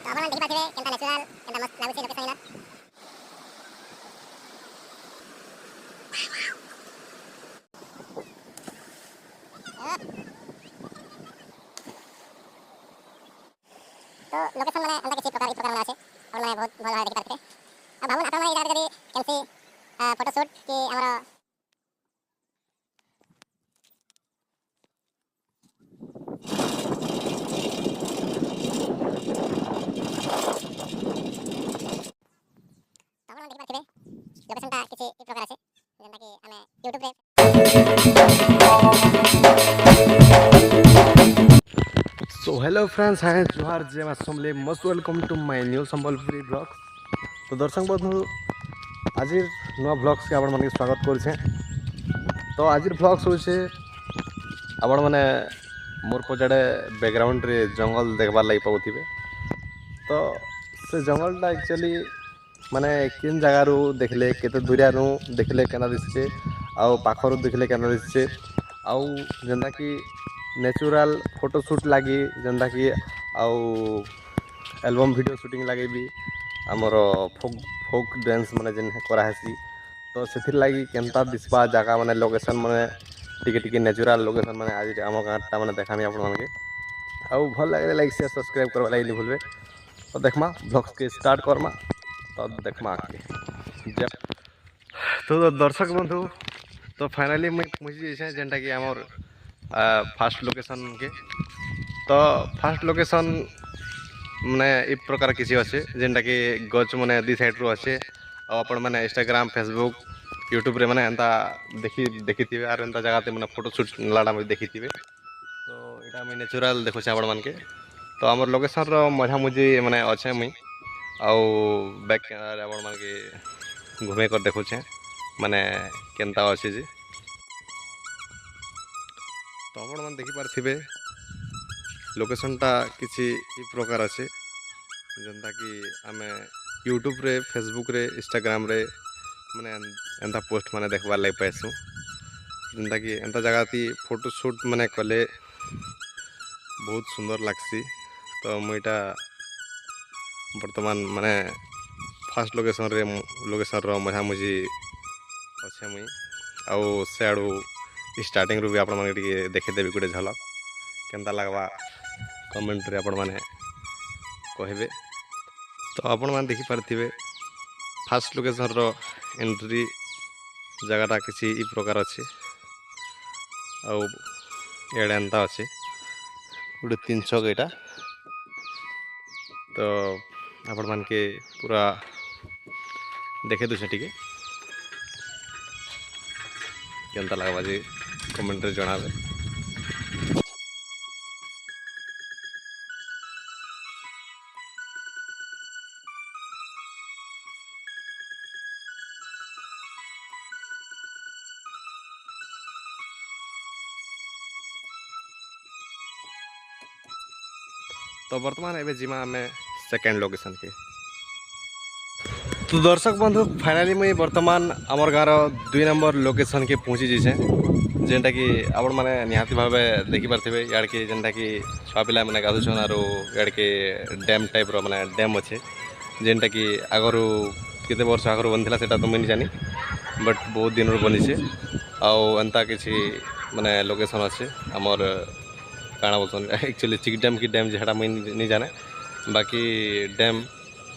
ଆପଣ ଦେଖିପାରୁଥିବେ କେନ୍ତା ନ୍ୟାଚୁରାଲ କେନ୍ତା ମସ୍ତ ଲାଗୁଛି ଲୋକେସନ ଇନା। तो लोकेशन माने अंदर किसी प्रकार प्रकार আছে और मैं बहुत भल भाबे देखि पारते अब भाबुन आपण माने इधर करी कैसे फोटो शूट कि हमर ଆପଣ ଦେଖି ପାରଥିବେ लोकेशन टा किसी प्रकार আছে जेंता कि हमें YouTube रे सो हेलो फ्रेंड्स हाय जोहार जय मां Samalei most welcome to my new Sambalpuri blogs. तो दर्शक बंधु आज नुआ ब्लॉग्स के आपण मानके स्वागत करछे। तो आज ब्लॉग्स होछे आपण माने मोर पजाडे बैकग्राउंड रे जंगल देखबार लागि पाउथिबे। तो से जंगलटा एक्चुअली माने किन जगह रू देखले केते दूरिया रू देखले केना दिसछे आउ पाखरु देखले केना दिसछे आउ जेंदा कि नेचुरल फोटोशूट लगी जेंदा कि आउ एल्बम वीडियो शूटिंग लगे भी आमर फोक फोक डांस माने जेन कराहेसी। तो से लगी केनता दिसबा जगह माने लोकेशन माने टिके टिके नेचुरल लोकेशन माने आज आम गाँटा माने देखामी आपण मानके आउ भल लगे लाइक शेयर सब्सक्राइब करवा लागि नहीं भूलबे। तो देखमा ब्लॉग्स के स्टार्ट करमा तो देखमा आके तो दर्शक बंधु तो फाइनली मुझे पहुँची जेनटा कि आमर फास्ट लोकेशन के। तो फास्ट लोकेशन माने इ प्रकार किसी अच्छे जेनटा कि गच माने दी साइड रू अच्छे आपण माने इंस्टाग्राम फेसबुक यूट्यूब रे माने एंता देखी थे और एंता जगह ते माने फोटोशूट लाड़ा में देखी थे। तो इटा मैं नेचुरल देखो आपण मान के। तो आमर लोकेशन रो मजा मुझे माने अच्छे मुई आउ बैक कैमरा आपण मान के घूमे कर देखो छे माने केनता अच्छे जी। तो आपण मान देखि पारथिबे लोकेशनटा किसी इ प्रकार अच्छे जेनता कि आमे यूट्यूब रे फेसबुक रे इंस्टाग्राम रे माने एंता पोस्ट माने देखबार लागि पाइसु जेनता कि एंता जगह ती फोटोशूट माने कले बहुत सुंदर लागसी। तो मुईटा वर्तमान माने फास्ट लोकेशन रो मजा मुझी अच्छे मुई आउ सेआडू स्टार्टिंग रू भी आपण माने टिके देखिदेबी गोटे झलक केनता लागबा कमेंट रे आपण माने कहबे। तो आपण माने देखि पारथिबे फास्ट लोकेशन रो एंट्री जगहटा किसी इ प्रकार अच्छे आउ एडे एंता अच्छे गोटे 300 एटा। तो आपण मान के पूरा देखे दो टिके केनता लागबा जे कमेंट रे जणाबे। तो वर्तमान एबे जिमा में सेकेंड लोकेशन के। तो दर्शक बंधु फाइनली मुई वर्तमान आमर गाँव 2 नंबर लोकेशन के पहुँची जाइए जेनटा कि आपण माने निहाती भावे देखि पारथिबे यार के जेनटा कि छुआ पिला माने गाधुछन आरो यार के डैम टाइप रो माने डैम अच्छे जेनटा कि आगरु केते वर्ष आगरु बनथिला सेटा तो मुई जानी बट बहुत दिन रो बनी छे आउ एंता किछि माने लोकेशन अच्छे आमर काना बोलछन एक्चुअली चिक डैम की डैम जेटा मुई नहीं जाने बाकी डैम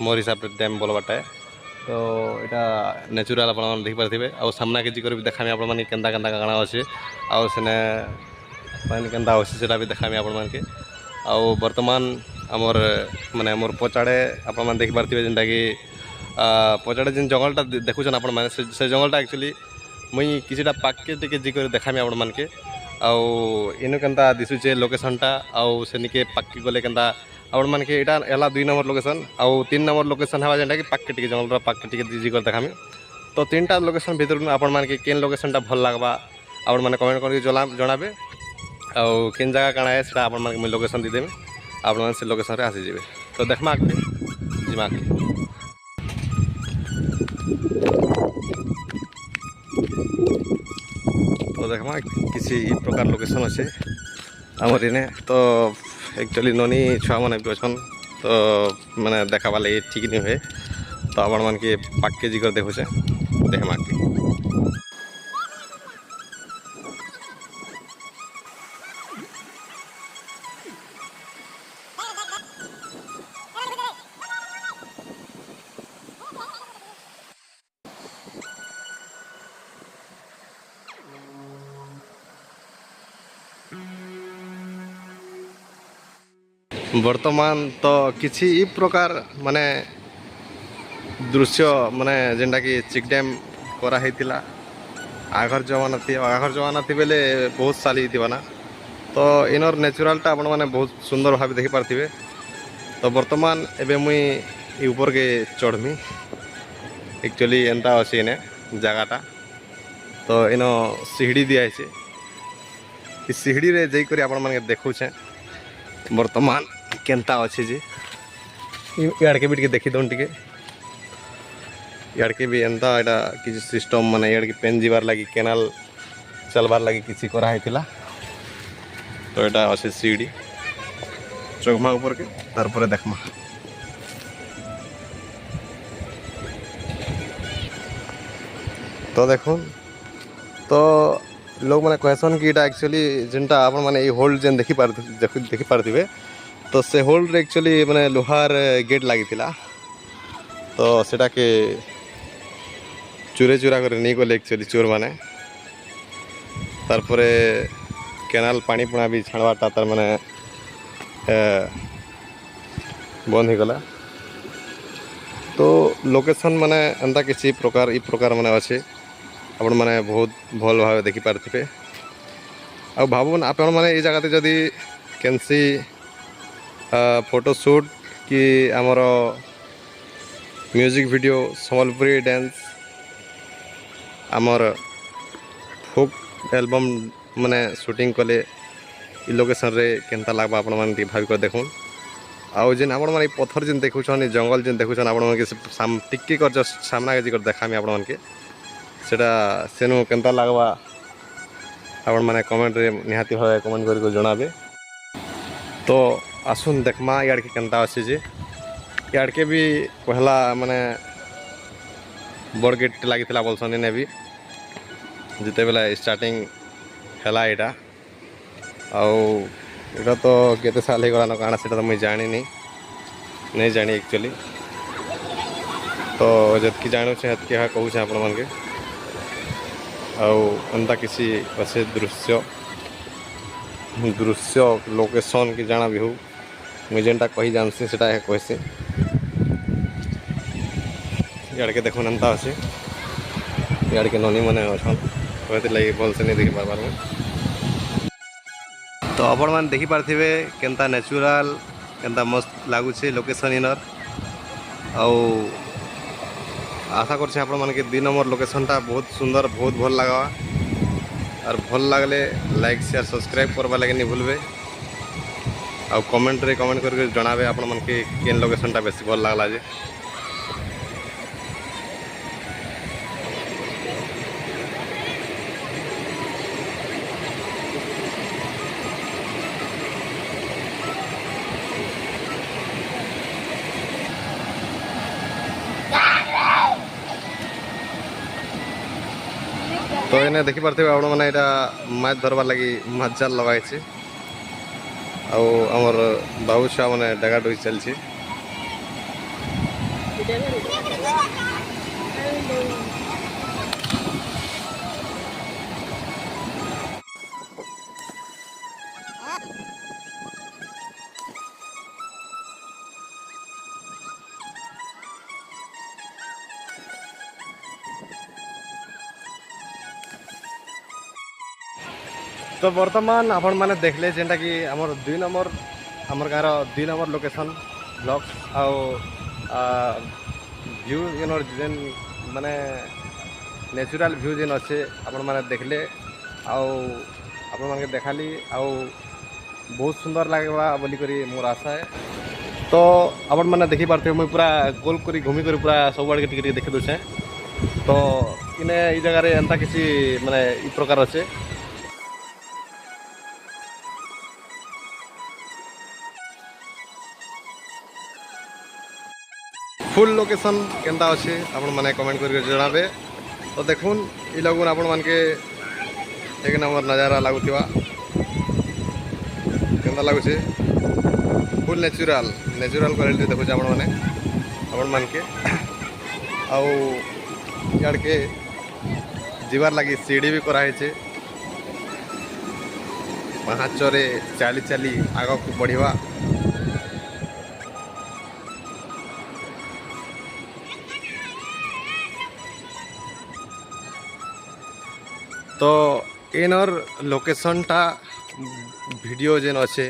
मोर हिसाब से डैम बोलबाटा है। तो इटा नेचुरल अपन देख पारथिबे आउ सामना के जिकर भी देखामी आपण माने केनता केनता गाना अच्छे आउ सेने पानी केनता अच्छे सेटा भी देखामी आपण मान के। आउ वर्तमान आमर माने मोर पचाड़े आपण मान देख पारथिबे जेनटा कि पचाड़े जेन जंगलटा देखुछन आपण माने से जंगलटा एक्चुअली मुई किछिटा पाके टिके जिकर देखामी आपण मान के। आउ इनु केनता दिसुचे लोकेशनटा आउ सेनिके पाक्की गले केनता आपण मान के एटा एला 2 नंबर लोकेशन आउ 3 नंबर लोकेशन हवा जेनटा कि पाक्के टिके जंगल पाक्के टिके जिकर देखामी। तो 3टा लोकेशन भीतर आपण मान के केन लोकेशनटा भल लागबा आपण माने कमेंट करके जणाबे आउ केन जगह काना है सेटा आपण मान के लोकेशन दी देबे आपण मान से लोकेशन रे आसी जिवे। तो देखमा आके जिमा के तो देखमा किसी इ प्रकार लोकेशन अच्छे आमर इने। तो एक्चुअली ननी छुआ माने भी अछन तो मैंने देखा वाले ठीक नहीं हुए तो आपण मान के पाके जिकर देखुचे देखमा के वर्तमान तो किसी ई प्रकार माने दृश्य माने जेनटा कि चिक डैम करा हेतिला आगर जमाना थी बेले बहुत साली थी ना तो इनर नेचुरालटा आपण माने बहुत सुंदर भाव देखि पार्थिबे। तो वर्तमान एबे मुई ऊपर के चढ़मी एक्चुअली एंता अच्छे इने जगहटा तो इन सीढ़ी दिया है सीढ़ी रे जाई करी आपण माने देखुछे वर्तमान केनता अच्छे जी इड़के भी देखी दौन टे इड़के भी एंता एटा किसी सिस्टम माने इड़के पेन जीवार लगी केनाल चलबार लगी किसी कराई थिला तो एटा अच्छे सीढ़ी चौकमा ऊपर के तारपरे देखमा तो देखो तो लोग मैंने कहसन कि इटा एक्चुअली जेनटा आप मैंने होल्ड जेन देखी पार्थिबे तो से होल्ड एक्चुअली मैंने लोहार गेट लगी तो सेटा के चूरे चूरा कर नहीं गले एक्चुअली चोर माने तारपरे केनाल पानी पुणा भी छाणवाटा तार माने बंद हो गला तो लोकेशन माने एंता किसी प्रकार ई प्रकार माने अच्छे आपण माने बहुत भल भाव देखी पार्थिबे आ भाबुन आपण माने ई जगह जदि केनसी फोटोशूट कि आमर म्यूजिक वीडियो संबलपुरी डांस आमर फोक एल्बम माने शूटिंग कले ई लोकेशन रे केनता लागबा आपण माने भाबी कर देखुन आउ जेन आपण माने पत्थर जेन देखुछन जंगल जेन देखुछन आपण माने टिक्की कर जस्ट सामना के जिकर देखामी आपण माने सेटा सेनु केनता लागबा आपण माने कमेंट रे निहाती भावे कमेंट करी को जणाबे। तो आसुन देखमा यार के केनता अछि जे यार के भी पहला माने बड़ गेट लागितला बोलसन ने भी जिते बेला स्टार्टिंग हैला एटा आउ एटा तो केते साल हे गला काना सेटा तो मैं जानि नहीं जानी एक्चुअली तो जतकी जानु छे हतकी हा कहू छे आपण मन के आउ अंता किसी अच्छे दृश्य लोकेशन की जाना भी हो मुझे जेनटा कही जानसी सेटा है कहसी इड़के देखो एंता अच्छे इड़के ननी मैंने अच्छा कहते लगे भल से नहीं देखी पार्बार में तो आपण मैंने देखी पार्थिबे केनता नेचुरल केनता मस्त लगुचे लोकेशन इनर आउ आशा कर मन के 2 नंबर लोकेशनटा बहुत सुंदर बहुत भल लगा और भल लगले लाइक शेयर सब्सक्राइब करवा लगे नहीं भूलबे आ कमेंट करके जनाबे आपण मन के केन लोकेशनटा बेसी भल लागला जे। तो इन्हें देखी पार्थिबे आपण माने एटा माछ धरबार लगी माछ जाल लगाइछे आउ हमर बाबू छुआ माने डगा डुई चलछि तो वर्तमान आपण माने देखले जेनटा कि हमर 2 नंबर हमर गार 2 नंबर लोकेशन ब्लॉक आउ व्यू इनर जेन माने नेचुरल व्यू जेन अच्छे आपण माने देखले आउ आपण माने देखाली आउ बहुत सुंदर लागबा बोली करी मोर आशा है। तो आपण माने देखि पारथे मुई पूरा गोल करी घूमी करी पूरा सब बार के टिके देखि दोछे तो इने ई जगह रे एंता किसी माने ई प्रकार अच्छे फुल लोकेशन केनता अच्छे आपण मैंने कमेंट करके जनाबे। तो देखुन ये लगुन आपण मान के एक नंबर नज़ारा लगुवा केनता लगुचे फुल नेचुरल नेचुरल क्वालिटी देखुचे आपण मैंने आपण मान के आउ इड़ के जीवार लगी सीढ़ी भी कराई पाहाचरे चली चली आग को बढ़िया। तो इनर लोकेशन टा वीडियो जेन अच्छे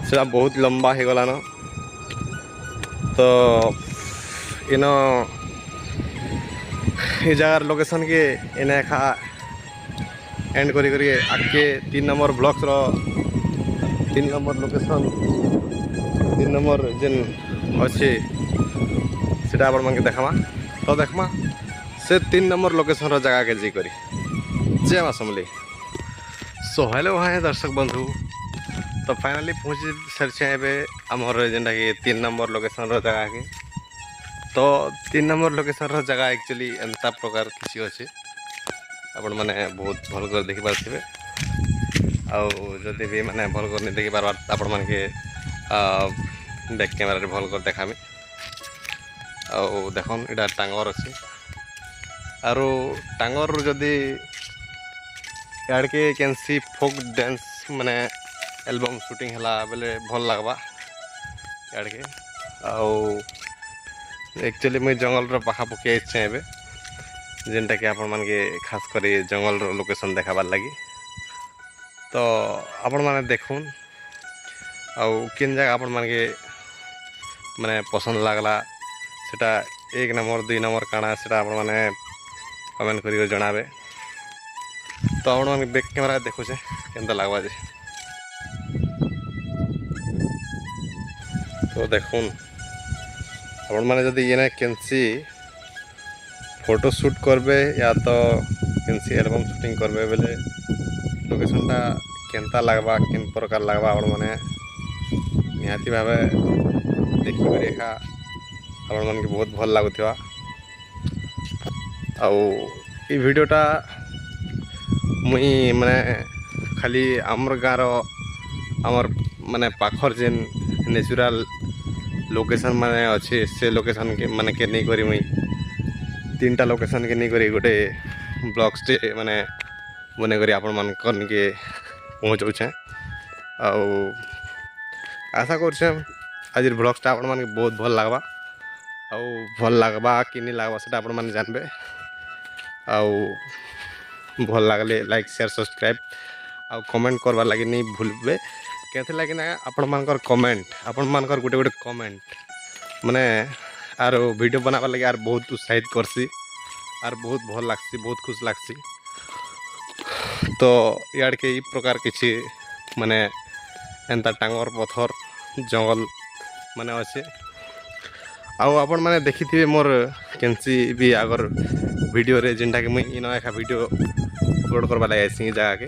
से बहुत लंबा हो गलान। तो इन ये जगार लोकेशन के इन्हें खा एंड करी आगे 3 नंबर ब्लॉक्स रो 3 नंबर लोकेशन 3 नंबर जेन अच्छे सीटा आपण मन के देखमा। तो देखमा से 3 नंबर लोकेशन रो जगह के जी करी जय मां समली। सो हेलो भाई दर्शक बंधु, तो फाइनली पहुँची सारी एवं आमर जेनटा कि 3 नंबर लोकेशन रो जगह के। तो 3 नंबर लोकेशन रो जगह एक्चुअली एंता प्रकार किसी अच्छे आपण मैंने बहुत भल कर देखी पारे। आदि भी मैंने भल कर नहीं देखी पार्बार आपण मन के बैक कैमेरा भल कर देखामी। देखन इटा टांगर अच्छे आरो टांगर जदि यार के कैंसी फोक डांस माने एल्बम शूटिंग हला बेले भल लगवा यार के। एक्चुअली मुझे जंगल रो पाखापाखि आए जेनटा कि आपण मान के खास कर जंगल रो लोकेशन देखाबार लगी। तो आपण माने देखुन किन जगह आपण मान के माने पसंद लगला सेटा 1 नंबर 2 नंबर काना सेटा आपण माने कमेंट करियो जणाबे। तो आपण मान बैक कैमरा देखुचे केनता लागबा जे। तो देखुन आपण माने जदि येने केनसी फोटो शूट करबे या तो केनसी एल्बम शूटिंग करबे बेले लोकेशनटा केनता लागबा किन प्रकार लागबा आपण माने निहाती भावे देखि रेखा आपण मन के बहुत भल लागुथिबा। आउ ई वीडियोटा मुई माने खाली आमर गाँव आमर माने पाखर जेन नेचुरल लोकेशन माने अच्छे से लोकेशन के माने के नहीं करी मुई 3टा लोकेशन के नहीं करी गोटे ब्लॉग्स टे माने बने करी आपण मान कन के पहुँचाऊे। आशा कर आज ब्लॉग्सटा आपण मान के बहुत भल लगवा भल लगवा कि नहीं लगवा से आपण मान जानबे। भल लगले लाइक शेयर सब्सक्राइब कमेंट करवार लगे नहीं भूलबे। कैसे लगे ना आपण मानकर कमेंट आपण मानकर गोटे गोटे कमेंट माने आर वीडियो बनाबार लगे आर बहुत उत्साहित करसी आर बहुत भल लागसी बहुत खुश लागसी। तो यार के प्रकार किसी माने एंता टांगर पथर जंगल माने अच्छे आपण माने देखी थे मोर केनसी भी आगर वीडियो रे जेनटा कि मुई इन एका वीडियो अपलोड करवा लगे ऐसी जगह के।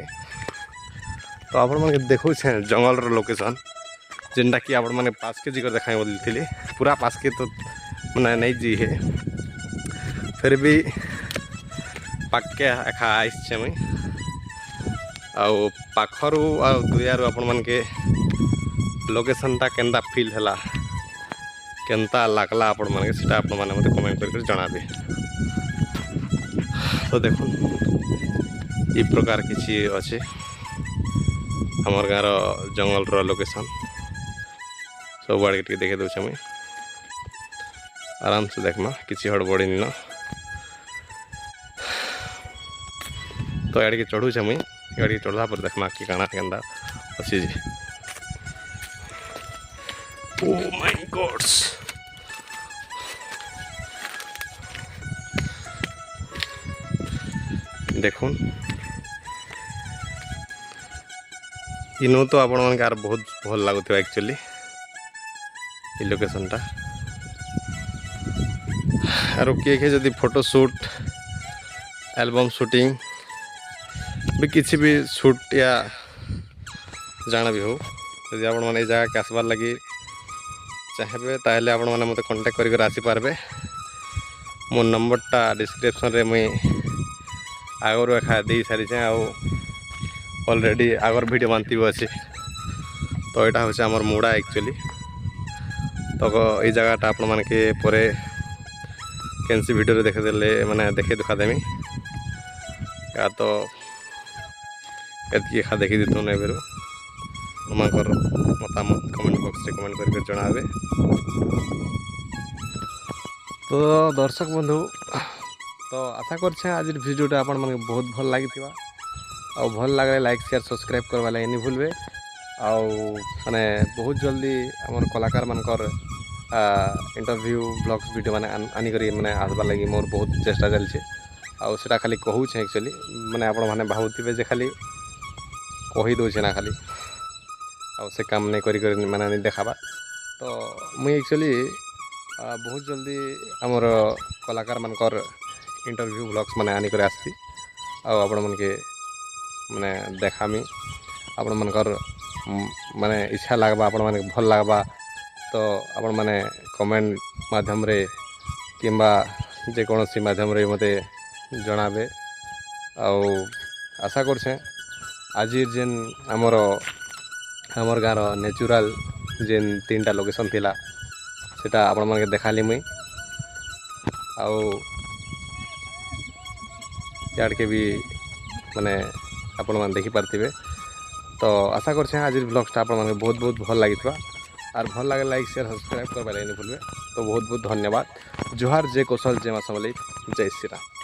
तो आपण माने देखो जंगल रो लोकेशन जेनटा कि आपण माने पास के जिगर देखाई बोलती पूरा पास के तो माने नहीं जी है फिर भी पाके एका आइसे मुई पाखरु दुआरु आपण मन के लोकेशनटा केनता फील हला केनता लागला आपण मन के सेटा आपण माने मते कमेंट करके जणाबे। तो देखुन ई प्रकार किसी अच्छे हमर गाँव जंगल रो लोकेशन सब आड़े के देखे दूचे मुई आराम से देखमा किसी हड़बड़ी न। तो आड़े के चढ़ूचे मुई गाड़ी के चढ़ला पर देखमा कि काना केनता अच्छी जी। ओ माय गॉड्स देखुन इनो तो आपण मन कार बहुत भल लागुथिबा एक्चुअली ई लोकेशनटा आरो किए जदि फोटो शूट एल्बम शूटिंग भी किसी भी शूट या जाना भी हो यदि आपण माने जगह के आसबार लगी ଚାହିଁବେ ତାହେଲେ ଆପଣମାନେ ମୋତେ କଣ୍ଟାକ୍ଟ କରିକି ଆସିପାରିବେ। ମୋ ନମ୍ବରଟା ଡିସ୍କ୍ରିପ୍ସନ୍ରେ ମୁଇଁ ଆଗରୁ ଏକା ଦେଇ ସାରିଛେ ଆଉ ଅଲରେଡ଼ି ଆଗର ଭିଡ଼ିଓ ମାନ ବି ଅଛି। ତ ଏଇଟା ହେଉଛି ଆମର ମୁଡ଼ା ଆକ୍ଚୁଆଲି। ତ ଏଇ ଜାଗାଟା ଆପଣମାନଙ୍କୁ ପରେ କେନ୍ସି ଭିଡ଼ିଓରେ ଦେଖିଦେଲେ ମାନେ ଦେଖେଇ ଦୁଖାଦେମି। ତ ଏତିକି ଏକା ଦେଖି ଦେଇଥାଉନ୍ ଏବେରୁ। ଆପଣଙ୍କର ମତାମତ କମେଣ୍ଟ ବକ୍ସରେ କମେଣ୍ଟ କରିକି ଜଣାବେ। ତ ଦର୍ଶକ ବନ୍ଧୁ, ତ ଆଶା କରୁଛେ ଆଜିର ଭିଡ଼ିଓଟା ଆପଣମାନଙ୍କୁ ବହୁତ ଭଲ ଲାଗିଥିବା। ଆଉ ଭଲ ଲାଗିଲେ ଲାଇକ୍ ସେୟାର ସବସ୍କ୍ରାଇବ୍ କରିବା ଲାଗି ନି ଭୁଲବେ। ଆଉ ମାନେ ବହୁତ ଜଲ୍ଦି ଆମର କଳାକାରମାନଙ୍କର ଇଣ୍ଟରଭ୍ୟୁ ବ୍ଲଗ୍ସ ଭିଡ଼ିଓ ମାନେ ଆନିକରି ମାନେ ଆସବାର୍ ଲାଗି ମୋର ବହୁତ ଚେଷ୍ଟା ଚାଲିଛି। ଆଉ ସେଟା ଖାଲି କହୁଛେ ଆକ୍ଚୁଆଲି, ମାନେ ଆପଣମାନେ ଭାବୁଥିବେ ଯେ ଖାଲି କହି ଦେଉଛେ ନା ଖାଲି, ଆଉ ସେ କାମ ନେଇ କରି ମାନେ ଦେଖାବା। ତ ମୁଇଁ ଆକ୍ଚୁଆଲି ବହୁତ ଜଲ୍ଦି ଆମର କଳାକାରମାନଙ୍କର ଇଣ୍ଟରଭ୍ୟୁ ବ୍ଲଗ୍ସ ମାନେ ଆନିକରି ଆସିବି। ଆଉ ଆପଣମାନକେ ମାନେ ଦେଖାମି। ଆପଣମାନଙ୍କର ମାନେ ଇଚ୍ଛା ଲାଗ୍ବା, ଆପଣମାନଙ୍କୁ ଭଲ ଲାଗ୍ବା ତ ଆପଣମାନେ କମେଣ୍ଟ ମାଧ୍ୟମରେ କିମ୍ବା ଯେକୌଣସି ମାଧ୍ୟମରେ ମୋତେ ଜଣାବେ। ଆଉ ଆଶା କରୁଛେ ଆଜି ଯେନ୍ ଆମର ଗାଁର ନ୍ୟାଚୁରାଲ୍ ଯେନ୍ 3ଟା ଲୋକେସନ୍ ଥିଲା ସେଟା ଆପଣମାନଙ୍କୁ ଦେଖାଲି ମୁଇଁ। ଆଉ ଇଆଡ଼କେ ବି ମାନେ ଆପଣମାନେ ଦେଖିପାରିଥିବେ। ତ ଆଶା କରୁଛେ ଆଜିର ବ୍ଲଗ୍ସଟା ଆପଣମାନଙ୍କୁ ବହୁତ ବହୁତ ଭଲ ଲାଗିଥିବା। ଆର୍ ଭଲ ଲାଗେ ଲାଇକ୍ ସେୟାର ସବସ୍କ୍ରାଇବ୍ କରିବା ଲାଗି ନି ଭୁଲବେ। ତ ବହୁତ ବହୁତ ଧନ୍ୟବାଦ। ଜୁହାର ଜୟ କୌଶଲ ଜୟ ମା ସମଲେଇ, ଜୟ ଶ୍ରୀରାମ।